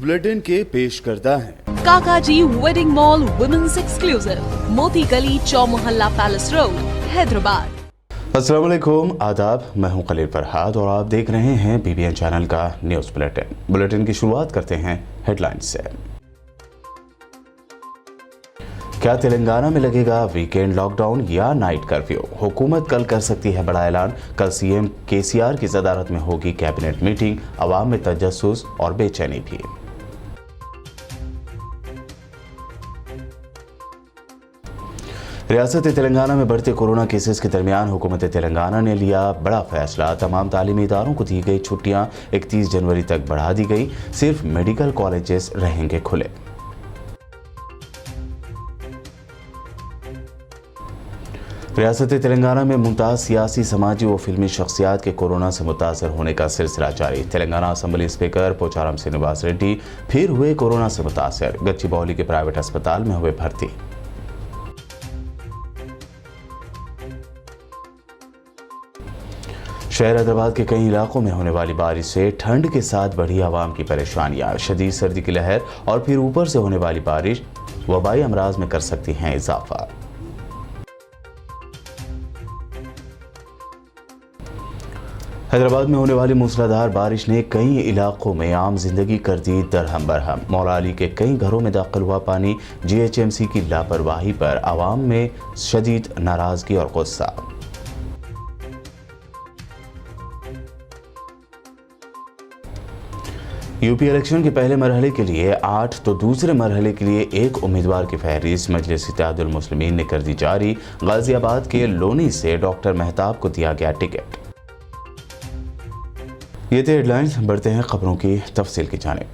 Bulletin के पेश करता है काकाजी वेडिंग मॉल वुमेन्स एक्सक्लूसिव, मोती गली, चौमोहल्ला पैलेस रोड, हैदराबाद। अस्सलाम वालेकुम, आदाब। मैं हूं खलील फरहाद और आप देख रहे हैं बीबीएन चैनल का न्यूज़ बुलेटिन की शुरुआत करते हैं हेडलाइंस से। क्या तेलंगाना में लगेगा वीकेंड लॉकडाउन या नाइट कर्फ्यू? हुकूमत कल कर सकती है बड़ा ऐलान। कल सीएम केसीआर की सदारत में होगी कैबिनेट मीटिंग। अवाम में तजस्सुस और बेचैनी भी। रियासत तेलंगाना में बढ़ते कोरोना केसेस के दरमियान हुकूमत तेलंगाना ने लिया बड़ा फैसला। तमाम तालीमी इदारों को दी गई छुट्टियां 31 जनवरी तक बढ़ा दी गई। सिर्फ मेडिकल कॉलेजेस रहेंगे खुले। रियासत तेलंगाना में मुमताज़ सियासी, समाजी व फिल्मी शख्सियात के कोरोना से मुतासर होने का सिलसिला जारी। तेलंगाना असम्बली स्पीकर पोचारम श्रीनिवास रेड्डी फिर हुए कोरोना से मुतासर। गच्चीबौली के प्राइवेट अस्पताल में हुए भर्ती। शहर हैदराबाद के कई इलाकों में होने वाली बारिश से ठंड के साथ बढ़ी आवाम की परेशानियां। शदीद सर्दी की लहर और फिर ऊपर से होने वाली बारिश वबाई अमराज में कर सकती हैं इजाफा। हैदराबाद में होने वाली मूसलाधार बारिश ने कई इलाकों में आम जिंदगी कर दी दरहम बरहम। मौला अली के कई घरों में दाखिल हुआ पानी। जीएचएमसी की लापरवाही पर आवाम में शदीद नाराजगी और गुस्सा। यूपी इलेक्शन के पहले मरहले के लिए 8 तो दूसरे मरहले के लिए 1 उम्मीदवार की फहरिस्त मजलिस इत्तेहादुल मुस्लिमीन ने कर दी जारी। गाजियाबाद के लोनी से डॉक्टर मेहताब को दिया गया टिकट। ये थे हेडलाइंस। बढ़ते हैं खबरों की तफसील की जानिब।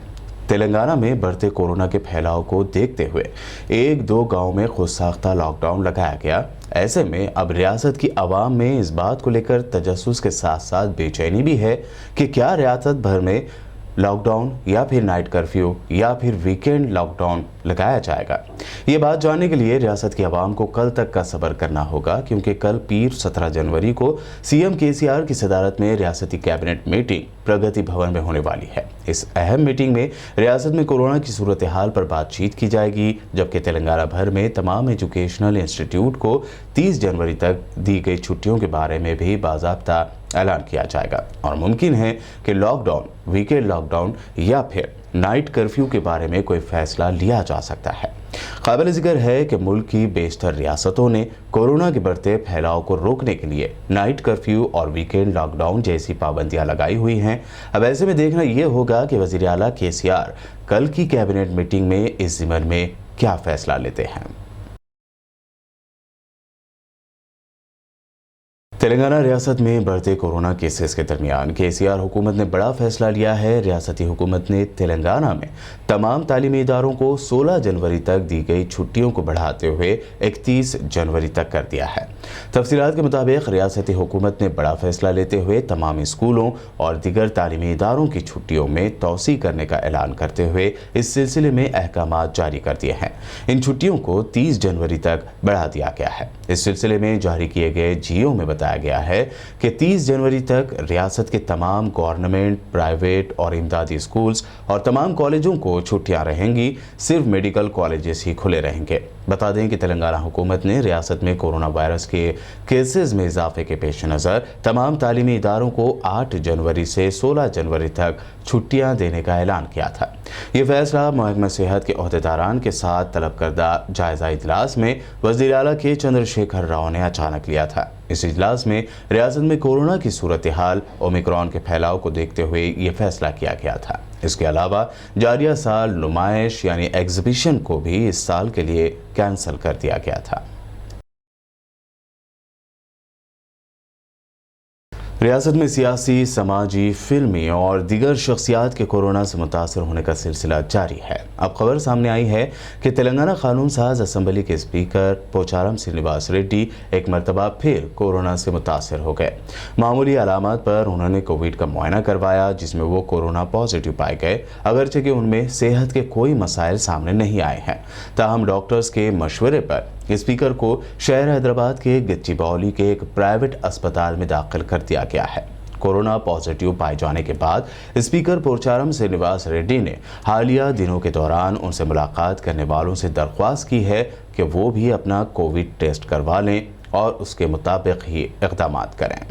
तेलंगाना में बढ़ते कोरोना के फैलाव को देखते हुए 1-2 गाँव में खुद साख्ता लॉकडाउन लगाया गया। ऐसे में अब रियासत की आवाम में इस बात को लेकर तजस्सुस के साथ साथ बेचैनी भी है कि क्या रियासत भर में लॉकडाउन या फिर नाइट कर्फ्यू या फिर वीकेंड लॉकडाउन लगाया जाएगा। ये बात जानने के लिए रियासत की आवाम को कल तक का सब्र करना होगा, क्योंकि कल पीर 17 जनवरी को सीएम केसीआर की सदारत में रियासती कैबिनेट मीटिंग प्रगति भवन में होने वाली है। इस अहम मीटिंग में रियासत में कोरोना की सूरत हाल पर बातचीत की जाएगी, जबकि तेलंगाना भर में तमाम एजुकेशनल इंस्टीट्यूट को 30 जनवरी तक दी गई छुट्टियों के बारे में भी बाज़ाब्ता ऐलान किया जाएगा और मुमकिन है कि लॉकडाउन, वीकेंड लॉकडाउन या फिर नाइट कर्फ्यू के बारे में कोई फैसला लिया जा सकता है। काबिल जिक्र है कि मुल्क की बेशतर रियासतों ने कोरोना के बढ़ते फैलाव को रोकने के लिए नाइट कर्फ्यू और वीकेंड लॉकडाउन जैसी पाबंदियां लगाई हुई हैं। अब ऐसे में देखना यह होगा कि वज़ीर आला केसीआर कल की कैबिनेट मीटिंग में इस ज़िम्न में क्या फैसला लेते हैं। तेलंगाना रियासत में बढ़ते कोरोना केसेस के दरमियान केसीआर हुकूमत ने बड़ा फैसला लिया है। रियासती हुकूमत ने तेलंगाना में तमाम तालीमी इदारों को 16 जनवरी तक दी गई छुट्टियों को बढ़ाते हुए 31 जनवरी तक कर दिया है। तफसीलात के मुताबिक रियासती हुकूमत ने बड़ा फैसला लेते हुए तमाम स्कूलों और दीगर तालीमी इदारों की छुट्टियों में तोसी करने का ऐलान करते हुए इस सिलसिले में अहकामात जारी कर दिए हैं। इन छुट्टियों को 30 जनवरी तक बढ़ा दिया गया है। इस सिलसिले में जारी किए गए जीओ में बताया गया है कि 30 जनवरी तक रियासत के तमाम गवर्नमेंट, प्राइवेट और इमदादी स्कूल्स और तमाम कॉलेजों को छुट्टियां रहेंगी। सिर्फ मेडिकल कॉलेजेस ही खुले रहेंगे। बता दें कि तेलंगाना हुकूमत ने रियासत में कोरोना वायरस के केसेस में इजाफे के पेश नज़र तमाम तालीमी इदारों को 8 जनवरी से 16 जनवरी तक छुट्टियां देने का ऐलान किया था। ये फैसला महकमा सेहत के ओहदेदारान के साथ तलब करदा जायजा इजलास में वज़ीर आला के चंद्रशेखर राव ने अचानक लिया था। इस इजलास में रियासत में कोरोना की सूरत हाल, ओमिक्रॉन के फैलाव को देखते हुए ये फैसला किया गया था। इसके अलावा जारिया साल नुमाइश यानी एग्जीबिशन को भी इस साल के लिए कैंसिल कर दिया गया था। रियासत में सियासी, समाजी, फिल्मी और दीगर शख्सियात के कोरोना से मुतासर होने का सिलसिला जारी है। अब खबर सामने आई है कि तेलंगाना कानून साज असम्बली के स्पीकर पोचारम श्रीनिवास रेड्डी एक मरतबा फिर कोरोना से मुतासर हो गए। मामूली अलामत पर उन्होंने कोविड का मुआयना करवाया, जिसमें वो कोरोना पॉजिटिव पाए गए, अगरचे कि उनमें सेहत के कोई मसाइल सामने नहीं आए हैं। ताहम डॉक्टर्स के मशवरे पर स्पीकर को शहर हैदराबाद के गच्चीबौली के एक प्राइवेट अस्पताल में दाखिल कर दिया गया है। कोरोना पॉजिटिव पाए जाने के बाद स्पीकर पोचारम श्रीनिवास रेड्डी ने हालिया दिनों के दौरान उनसे मुलाकात करने वालों से दरख्वास्त की है कि वो भी अपना कोविड टेस्ट करवा लें और उसके मुताबिक ही इक़दाम करें।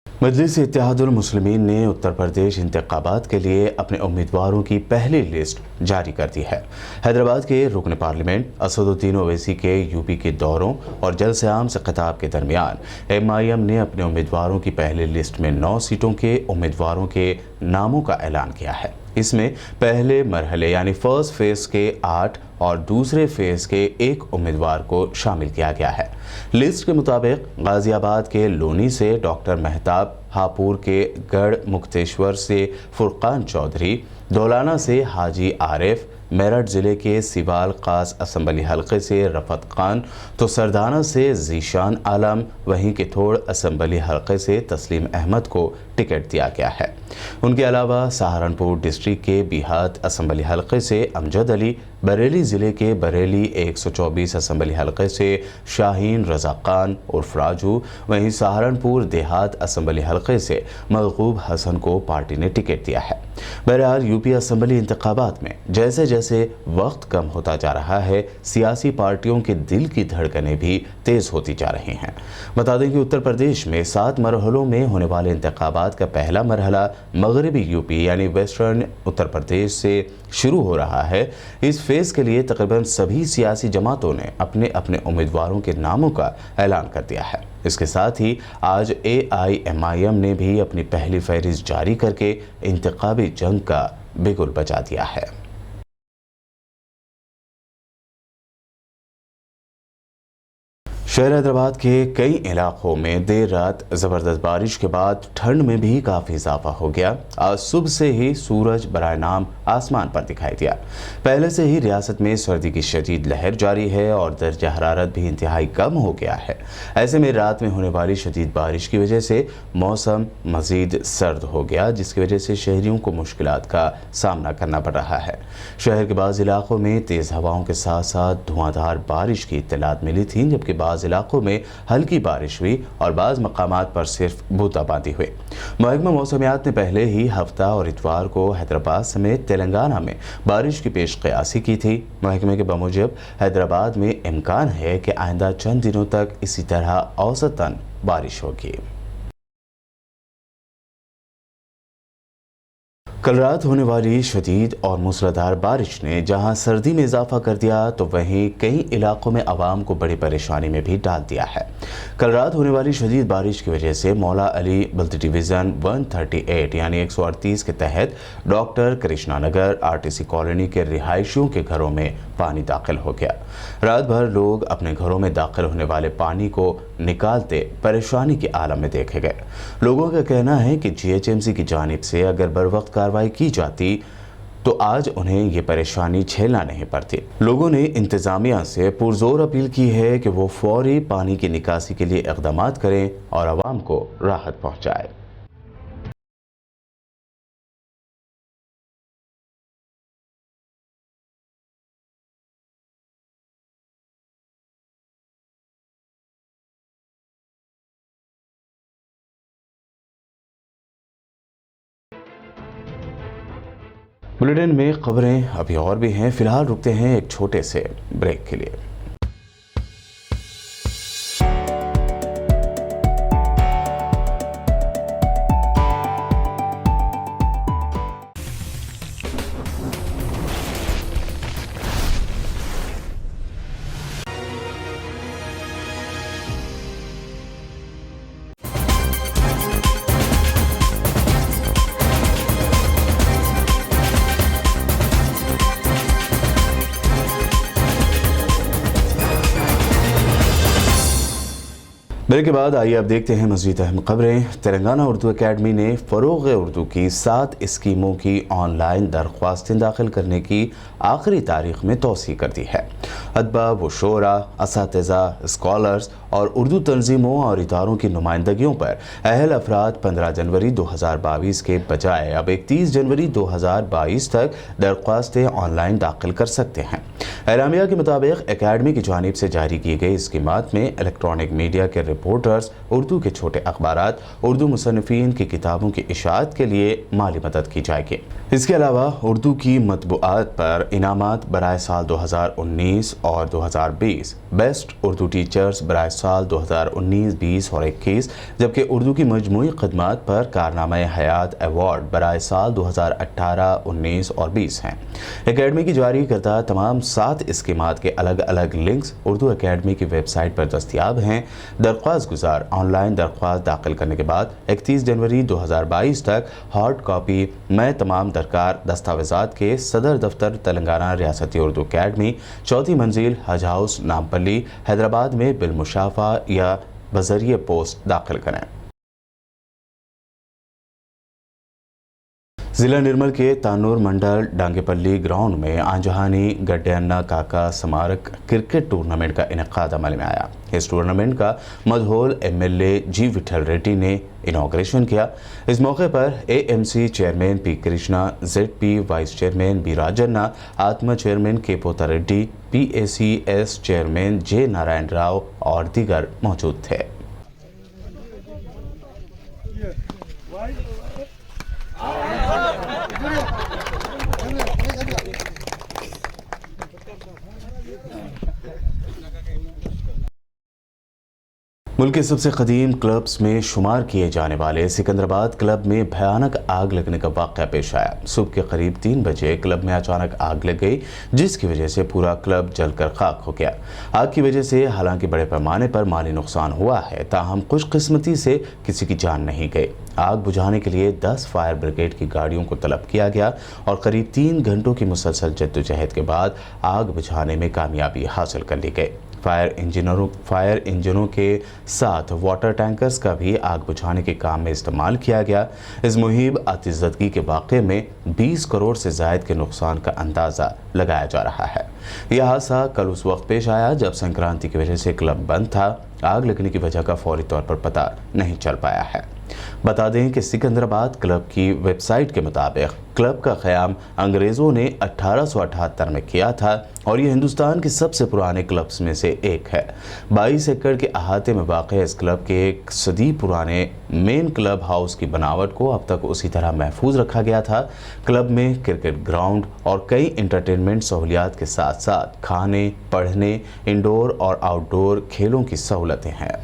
मजलिस इत्तेहादुल मुस्लिमीन ने उत्तर प्रदेश इंतखाबात के लिए अपने उम्मीदवारों की पहली लिस्ट जारी कर दी है। हैदराबाद के रुकन पार्लियामेंट असदुद्दीन ओवैसी के यूपी के दौरों और जलसे आम से खिताब के दरमियान MIM ने अपने उम्मीदवारों की पहली लिस्ट में 9 सीटों के उम्मीदवारों के नामों का ऐलान किया है। इसमें पहले मरहले यानी फर्स्ट फेज के 8 और दूसरे फेज के 1 उम्मीदवार को शामिल किया गया है। लिस्ट के मुताबिक गाजियाबाद के लोनी से डॉक्टर मेहताब, हापुड़ के गढ़ मुक्तेश्वर से फुरकान चौधरी, दौलाना से हाजी आरिफ, मेरठ ज़िले के सिवाल खास असम्बली हलके से रफ़त खान, तो सरदाना से जीशान आलम, वहीं किथोड़ असम्बली हलके से तस्लीम अहमद को टिकट दिया गया है। उनके अलावा सहारनपुर डिस्ट्रिक्ट के बिहात असम्बली हलके से अमजद अली, बरेली ज़िले के बरेली 124 असम्बली हलके से शाहीन रज़ा खान उर्फ राजू, वहीं सहारनपुर देहात असम्बली हलके से महबूब हसन को पार्टी ने टिकट दिया है। बहरहाल यूपी असम्बली इंतखाबात में जैसे जैसे वक्त कम होता जा रहा है, सियासी पार्टियों के दिल की धड़कनें भी तेज़ होती जा रही हैं। बता दें कि उत्तर प्रदेश में 7 मरहलों में होने वाले इंतखाबात का पहला मरहला मगरबी यूपी यानी वेस्टर्न उत्तर प्रदेश से शुरू हो रहा है। इस फेज़ के लिए तकरीबन सभी सियासी जमातों ने अपने अपने उम्मीदवारों के नामों का ऐलान कर दिया है। इसके साथ ही आज AIMIM ने भी अपनी पहली फहरिस्त जारी करके इंतखाबी जंग का बिगुल बजा दिया है। शहर हैदराबाद के कई इलाकों में देर रात ज़बरदस्त बारिश के बाद ठंड में भी काफ़ी इजाफा हो गया। आज सुबह से ही सूरज बराए नाम आसमान पर दिखाई दिया। पहले से ही रियासत में सर्दी की शदीद लहर जारी है और दर्जा हरारत भी इंतहाई कम हो गया है। ऐसे में रात में होने वाली शदीद बारिश की वजह से मौसम मज़ीद सर्द हो गया, जिसकी वजह से शहरियों को मुश्किलात का सामना करना पड़ रहा है। शहर के बाज़ इलाकों में तेज़ हवाओं के साथ साथ धुआंधार बारिश की इत्तलात मिली थी, जबकि बाज़ इलाकों में हल्की बारिश हुई और बाज़ मकामात पर सिर्फ बूंदाबांदी हुई। महकमा मौसमियात ने पहले ही हफ्ता और इतवार को हैदराबाद समेत तेलंगाना में बारिश की पेशकयासी की थी। महकमे के बमुजब हैदराबाद में इम्कान है कि आइंदा चंद दिनों तक इसी तरह औसतन बारिश होगी। कल रात होने वाली शदीद और मूसलाधार बारिश ने जहां सर्दी में इजाफा कर दिया, तो वहीं कई इलाकों में आवाम को बड़ी परेशानी में भी डाल दिया है। कल रात होने वाली शदीद बारिश की वजह से मौला अली बल्द डिवीज़न 138 यानी 138 के तहत doctor Krishna Nagar RTC colony के रिहायशियों के घरों में पानी दाखिल हो गया। रात भर लोग अपने घरों में दाखिल होने वाले पानी को निकालते परेशानी के आलम में देखे गए। लोगों का कहना है कि GHMC की जानिब से अगर बर वक्त कार्रवाई की जाती तो आज उन्हें ये परेशानी झेलना नहीं पड़ती। लोगों ने इंतजामिया से पुरजोर अपील की है कि वो फौरी पानी की निकासी के लिए इक़दाम करें और आवाम को राहत पहुँचाए। बुलेटिन में खबरें अभी और भी हैं, फिलहाल रुकते हैं एक छोटे से ब्रेक के लिए। ब्रेक के बाद आइए अब देखते हैं मज़ीद अहम खबरें। तेलंगाना उर्दू अकेडमी ने फ़रोग़ उर्दू की 7 स्कीमों की ऑनलाइन दरख्वास्तें दाखिल करने की आखिरी तारीख में तौसीह कर दी है। अदबा व शोरा, असातिज़ा, स्कॉलर्स और उर्दू तंजीमों और इदारों की नुमाइंदगियों पर अहल अफराद 15 जनवरी 2022 के बजाय अब 31 जनवरी 2022 तक दरख्वास्तें ऑनलाइन दाखिल कर सकते हैं। एलामिया के मुताबिक एकेडमी की जानिब से जारी की गई स्कीमात में इलेक्ट्रॉनिक मीडिया के रिपोर्टर्स, उर्दू के छोटे अखबारात, उर्दू मुसन्निफीन की किताबों की इशाअत के लिए माली मदद की जाएगी। इसके अलावा उर्दू की मतबूआत पर इनामात बराए साल 2019 और 2020, बेस्ट उर्दू टीचर्स बराए साल 2019, 20 और 21, जबकि उर्दू की मजमूई खदमात पर कारनामा हयात अवार्ड बराए साल 2018, 19 और 20 हैं। एकेडमी की जारी करदा तमाम 7 स्कीमात के अलग अलग लिंक्स उर्दू एकेडमी की वेबसाइट पर दस्तियाब हैं। दरख्वास्त गुजार ऑनलाइन दरख्वास्त दाखिल करने के बाद 31 जनवरी 2022 तक हार्ड कॉपी में तमाम दरकार दस्तावेजात के सदर दफ्तर तेलंगाना रियासती उर्दू एकेडमी, 4थी मंजिल, हज हाउस, नामपल्ली, हैदराबाद में बिलमुशाफा या बजरिए पोस्ट दाखिल करें। जिला निर्मल के तानूर मंडल डांगेपल्ली ग्राउंड में आंजहानी गड्डेन्ना काका स्मारक क्रिकेट टूर्नामेंट का इनेकाद अमल में आया। इस टूर्नामेंट का मधोल एमएलए जी विठल रेड्डी ने इनॉग्रेशन किया। इस मौके पर AMC chairman P Krishna, ZP vice chairman B Rajanna, ATMA chairman K Potha Reddy, PACS chairman J Narayan Rao और दीगर मौजूद थे। मुल्क के सबसे कदीम क्लब्स में शुमार किए जाने वाले सिकंदराबाद क्लब में भयानक आग लगने का वाक़या पेश आया। सुबह के करीब 3 बजे क्लब में अचानक आग लग गई, जिसकी वजह से पूरा क्लब जलकर खाक हो गया। आग की वजह से हालांकि बड़े पैमाने पर माली नुकसान हुआ है, ताहम खुशकिस्मती से किसी की जान नहीं गई। आग बुझाने के लिए 10 फायर ब्रिगेड की गाड़ियों को तलब किया गया और करीब 3 घंटों की मुसलसल जद्दोजहद के बाद आग बुझाने में कामयाबी हासिल कर ली गई। फायर इंजनों के साथ वाटर टैंकर्स का भी आग बुझाने के काम में इस्तेमाल किया गया। इस मुहिम आतिशज़दगी के वाक़े में 20 करोड़ से ज़ायद के नुकसान का अंदाज़ा लगाया जा रहा है। यह हादसा कल उस वक्त पेश आया जब संक्रांति की वजह से क्लब बंद था। आग लगने की वजह का फौरी तौर पर पता नहीं चल पाया है। बता दें कि सिकंदराबाद क्लब की वेबसाइट के मुताबिक क्लब का क़याम अंग्रेज़ों ने 1878 में किया था और ये हिंदुस्तान के सबसे पुराने क्लब्स में से एक है। 22 एकड़ के अहाते में वाक़े इस क्लब के एक सदी पुराने मेन क्लब हाउस की बनावट को अब तक उसी तरह महफूज रखा गया था। क्लब में क्रिकेट ग्राउंड और कई इंटरटेनमेंट सहूलियात के साथ साथ खाने, पढ़ने, इंडोर और आउटडोर खेलों की सहूलतें हैं।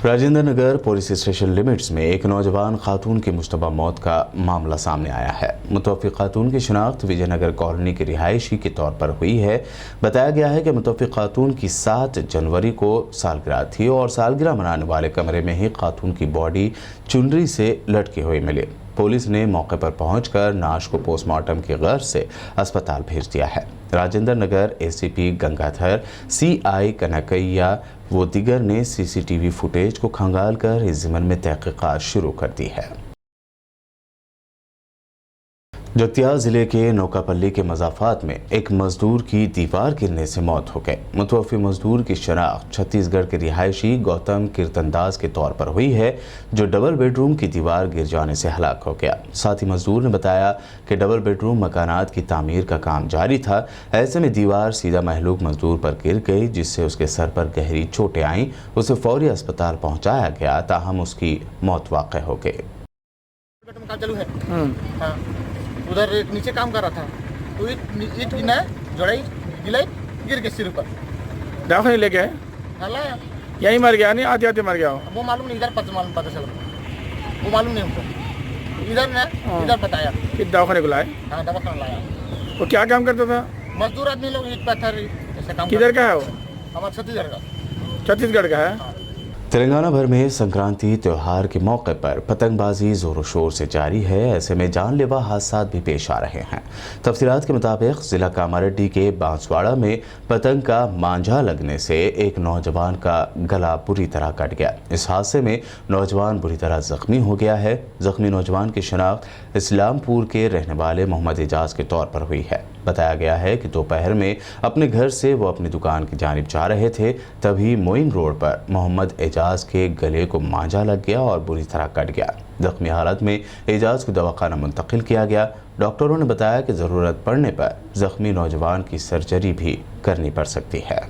Rajendra Nagar police station limits में एक नौजवान खातून की मुश्तबा मौत का मामला सामने आया है। मुतवफ़्फ़ी खातून की शिनाख्त विजयनगर कॉलोनी के रिहायशी के तौर पर हुई है। बताया गया है कि मुतवफ़्फ़ी खातून की 7 जनवरी को सालगिरह थी और सालगिरह मनाने वाले कमरे में ही खातून की बॉडी चुनरी से लटकी हुई मिली। पुलिस ने मौके पर पहुंचकर नाश को पोस्टमार्टम की गर्ज से अस्पताल भेज दिया है। राजेंद्र नगर एसीपी गंगाधर, सीआई कनकैया व दीगर ने सीसीटीवी फुटेज को खंगाल कर इस ज़िम्न में तहक़ीक़ात शुरू कर दी है। जगतियाल जिले के नौकापल्ली के मजाफात में एक मजदूर की दीवार गिरने से मौत हो गई। मुतवफ़ी मजदूर की शनाख्त छत्तीसगढ़ के रिहायशी गौतम कीर्तनदास के तौर पर हुई है, जो डबल बेडरूम की दीवार गिर जाने से हलाक हो गया। साथ ही मजदूर ने बताया कि डबल बेडरूम मकानात की तामीर का काम जारी था। ऐसे में दीवार सीधा महलूक मजदूर पर गिर गई, जिससे उसके सर पर गहरी चोटें आईं। उसे फौरी अस्पताल पहुँचाया गया, ताहम उसकी मौत वाक़ हो गई। काम चालू है। हाँ, उधर एक नीचे काम कर रहा था, तो ईट गिना जोड़ाई गिलाई गिर के सिर पर। दवाखाने नहीं लेके आए? हाँ लाया। यहीं मर गया, नहीं आते आते मर गया हो? वो मालूम नहीं, इधर पता चला, वो मालूम नहीं हमको। इधर ने इधर बताया कि दवाखाने को लाए? हाँ, दवाखाना लाया। वो क्या काम करता था? मजदूर आदमी लोग ईट पत्थर ऐसे काम। किधर का है वो? हमारा छत्तीसगढ़ का। छत्तीसगढ़ का है। तेलंगाना भर में संक्रांति त्यौहार के मौके पर पतंगबाजी जोरों शोर से जारी है। ऐसे में जानलेवा हादसा भी पेश आ रहे हैं। तफसीलात के मुताबिक जिला कामारेड्डी के बांसवाड़ा में पतंग का मांझा लगने से एक नौजवान का गला बुरी तरह कट गया। इस हादसे में नौजवान बुरी तरह जख्मी हो गया है। जख्मी नौजवान की शनाख्त इस्लामपुर के रहने वाले मोहम्मद एजाज के तौर पर हुई है। बताया गया है कि दोपहर में अपने घर से वो अपनी दुकान की जानिब जा रहे थे, तभी मोइन रोड पर मोहम्मद एजाज के गले को मांझा लग गया और बुरी तरह कट गया। जख्मी हालत में एजाज को दवाखाना मुंतकिल किया गया। डॉक्टरों ने बताया कि ज़रूरत पड़ने पर जख्मी नौजवान की सर्जरी भी करनी पड़ सकती है।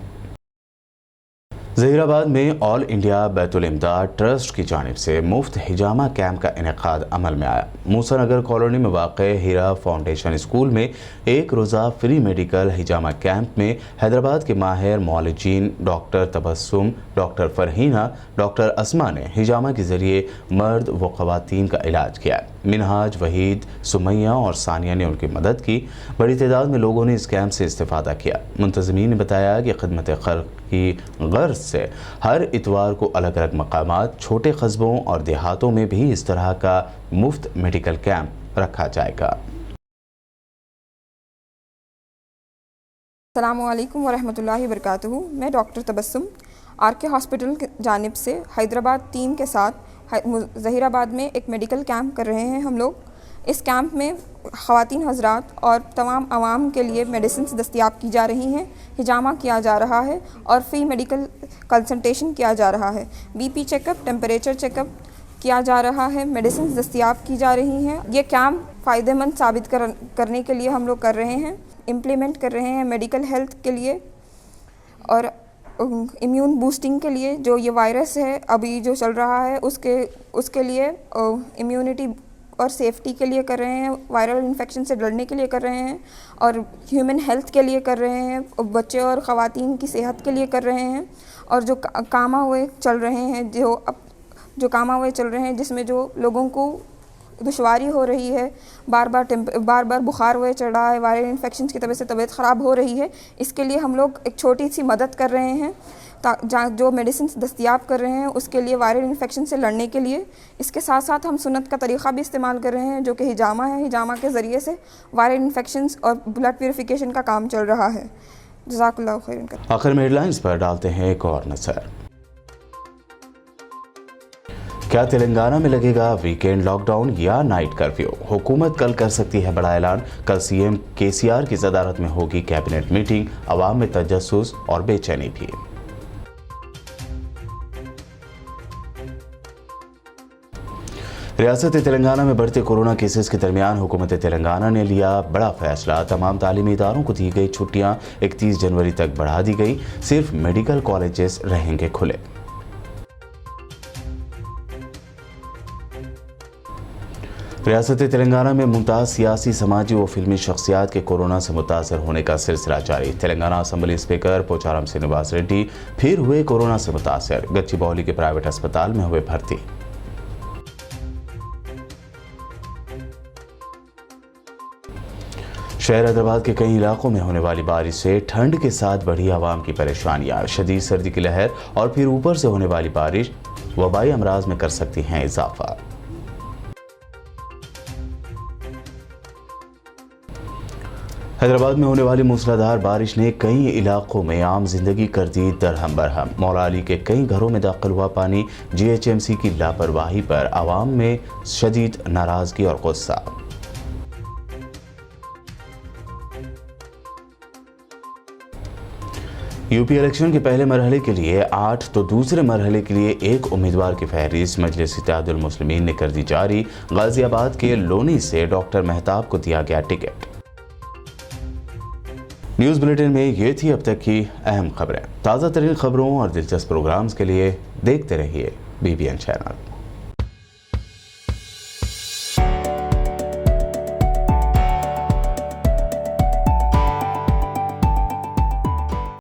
ज़हीराबाद में ऑल इंडिया बैतुल इमदाद ट्रस्ट की जानिब से मुफ्त हिजामा कैंप का इनेकाद अमल में आया। मूसा नगर कॉलोनी में वाक़े हीरा फाउंडेशन स्कूल में एक रोज़ा फ्री मेडिकल हिजामा कैंप में हैदराबाद के माहिर मौलजीन doctor Tabassum, doctor Farheena, doctor Asma ने हिजामा के ज़रिए मर्द व ख़वातीन का इलाज किया। मिनहाज, वहीद, सुमैया और सानिया ने उनकी मदद की। बड़ी तादाद में लोगों ने इस कैंप से इस्तेफ़ादा किया। मुंतज़मीन ने बताया कि खिदमत खल्क़ की गर्ज से हर इतवार को अलग अलग मकामात, छोटे कस्बों और देहातों में भी इस तरह का मुफ्त मेडिकल कैंप रखा जाएगा। अस्सलामुअलैकुम वरहमतुल्लाहि वबरकातुहू। मैं डॉक्टर तबस्सुम आरके हॉस्पिटल की जानिब से हैदराबाद टीम के साथ ज़हीराबाद में एक मेडिकल कैंप कर रहे हैं हम लोग। इस कैंप में ख़वातीन हज़रात और तमाम आवाम के लिए मेडिसिन्स दस्तयाब की जा रही हैं, हिजामा किया जा रहा है और फ्री मेडिकल कंसल्टेशन किया जा रहा है। बीपी चेकअप, टेम्परेचर चेकअप किया जा रहा है, मेडिसिन्स दस्तयाब की जा रही हैं। ये कैंप फ़ायदेमंद साबित करने के लिए हम लोग कर रहे हैं, इम्प्लीमेंट कर रहे हैं मेडिकल हेल्थ के लिए और इम्यून बूस्टिंग के लिए। जो ये वायरस है अभी जो चल रहा है उसके लिए इम्यूनिटी और सेफ्टी के लिए कर रहे हैं, वायरल इन्फेक्शन से लड़ने के लिए कर रहे हैं और ह्यूमन हेल्थ के लिए कर रहे हैं, बच्चे और ख़वातीन की सेहत के लिए कर रहे हैं। और जो कामा हुए चल रहे हैं जिसमें जो लोगों को दुश्वारी हो रही है, बार बार बुखार हुए चढ़ रहा है, वायरल इन्फेक्शन की वजह से तबीयत ख़राब हो रही है, इसके लिए हम लोग एक छोटी सी मदद कर रहे हैं। जो मेडिसिन दस्तयाब कर रहे हैं उसके लिए वायरल इन्फेक्शन से लड़ने के लिए। इसके साथ साथ हम सुन्नत का तरीक़ा भी इस्तेमाल कर रहे हैं, जो कि हिजामा है। हिजामा के ज़रिए से वायरल इन्फेक्शंस और ब्लड प्यूरिफिकेशन का काम चल रहा है। जज़ाकल्लाहु खैरन। आखिर में हेडलाइंस पर डालते हैं एक और नज़र। क्या तेलंगाना में लगेगा वीकेंड लॉकडाउन या नाइट कर्फ्यू? हुकूमत कल कर सकती है बड़ा ऐलान। कल सीएम केसीआर की सदारत में होगी कैबिनेट मीटिंग। अवाम में तजस्सुस और बेचैनी भी। रियासत तेलंगाना में बढ़ते कोरोना केसेस के दरमियान हुकूमत तेलंगाना ने लिया बड़ा फैसला। तमाम तालीमी इदारों को दी गई छुट्टियां 31 जनवरी तक बढ़ा दी गई। सिर्फ मेडिकल कॉलेजेस रहेंगे खुले। रियासत तेलंगाना में मुमताज़ सियासी, समाजी व फिल्मी शख्सियात के कोरोना से मुतासर होने का सिलसिला जारी। तेलंगाना असम्बली स्पीकर पोचाराम श्रीनिवास रेड्डी फिर हुए कोरोना से मुतासर। गच्चीबौली के प्राइवेट अस्पताल में हुए भर्ती। शहर हैदराबाद के कई इलाकों में होने वाली बारिश से ठंड के साथ बढ़ी आवाम की परेशानियां। शदीद सर्दी की लहर और फिर ऊपर से होने वाली बारिश वबाई अमराज में कर सकती हैं इजाफा। हैदराबाद में होने वाली मूसलाधार बारिश ने कई इलाकों में आम जिंदगी कर दी दरहम बरहम। मौला अली के कई घरों में दाखिल हुआ पानी। जीएचएमसी की लापरवाही पर आवाम में शदीद नाराजगी और गुस्सा। यूपी इलेक्शन के पहले मरहले के लिए 8 तो दूसरे मरहले के लिए 1 उम्मीदवार की फहरिस्त मजलिस इत्तेहादुल मुस्लिमीन ने कर दी जारी। गाजियाबाद के लोनी से डॉक्टर मेहताब को दिया गया टिकट। न्यूज़ बुलेटिन में ये थी अब तक की अहम खबरें। ताज़ा तरीन खबरों और दिलचस्प प्रोग्राम्स के लिए देखते रहिए BBN चैनल।